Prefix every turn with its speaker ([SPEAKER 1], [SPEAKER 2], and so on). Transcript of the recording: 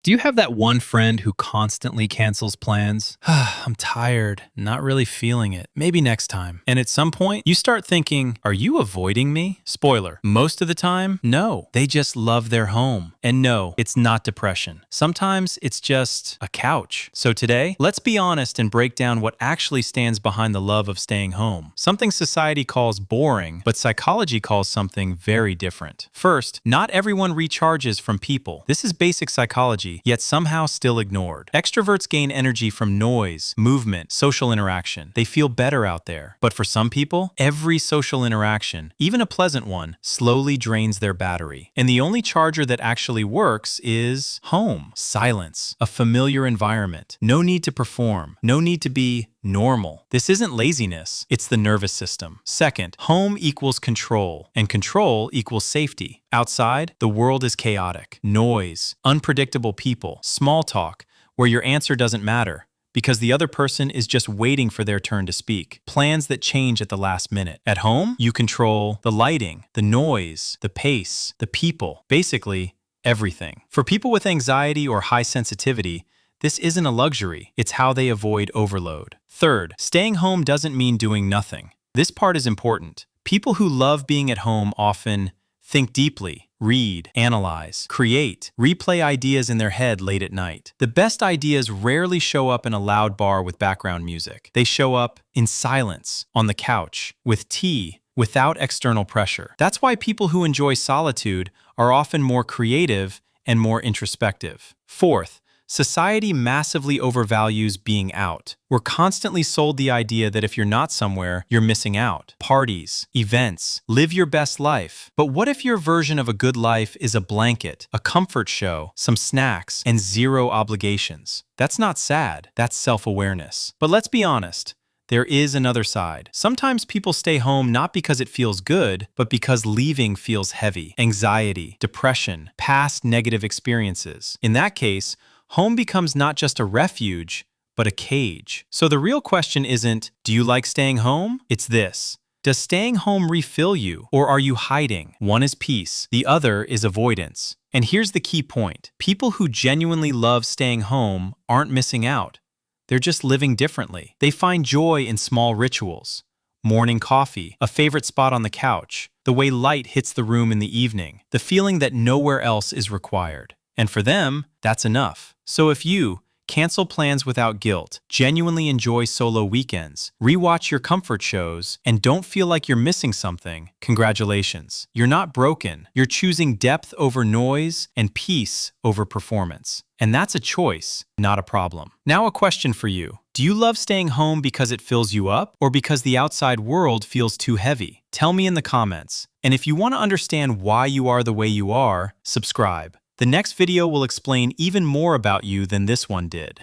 [SPEAKER 1] Do you have that one friend who constantly cancels plans? I'm tired, not really feeling it. Maybe next time. And at some point, you start thinking, are you avoiding me? Spoiler, most of the time, no. They just love their home. And no, it's not depression. Sometimes it's just a couch. So today, let's be honest and break down what actually stands behind the love of staying home. Something society calls boring, but psychology calls something very different. First, not everyone recharges from people. This is basic psychology, yet somehow still ignored. Extroverts gain energy from noise, movement, social interaction. They feel better out there. But for some people, every social interaction, even a pleasant one, slowly drains their battery. And the only charger that actually works is home. Silence. A familiar environment. No need to perform. No need to be normal. This isn't laziness, it's the nervous system. Second, home equals control, and control equals safety. Outside, the world is chaotic. Noise, unpredictable people, small talk, where your answer doesn't matter because the other person is just waiting for their turn to speak. Plans that change at the last minute. At home, you control the lighting, the noise, the pace, the people, basically everything. For people with anxiety or high sensitivity, this isn't a luxury, it's how they avoid overload. Third, staying home doesn't mean doing nothing. This part is important. People who love being at home often think deeply, read, analyze, create, replay ideas in their head late at night. The best ideas rarely show up in a loud bar with background music. They show up in silence, on the couch, with tea, without external pressure. That's why people who enjoy solitude are often more creative and more introspective. Fourth, society massively overvalues being out. We're constantly sold the idea that if you're not somewhere, you're missing out. Parties, events, live your best life. But what if your version of a good life is a blanket, a comfort show, some snacks, and zero obligations? That's not sad, that's self-awareness. But let's be honest. There is another side. Sometimes people stay home not because it feels good, but because leaving feels heavy. Anxiety, depression, past negative experiences. In that case, home becomes not just a refuge, but a cage. So the real question isn't, do you like staying home? It's this. Does staying home refill you, or are you hiding? One is peace, the other is avoidance. And here's the key point. People who genuinely love staying home aren't missing out. They're just living differently. They find joy in small rituals. Morning coffee, a favorite spot on the couch, the way light hits the room in the evening, the feeling that nowhere else is required. And for them, that's enough. So if you cancel plans without guilt, genuinely enjoy solo weekends, rewatch your comfort shows, and don't feel like you're missing something, congratulations. You're not broken. You're choosing depth over noise and peace over performance. And that's a choice, not a problem. Now a question for you. Do you love staying home because it fills you up or because the outside world feels too heavy? Tell me in the comments. And if you want to understand why you are the way you are, subscribe. The next video will explain even more about you than this one did.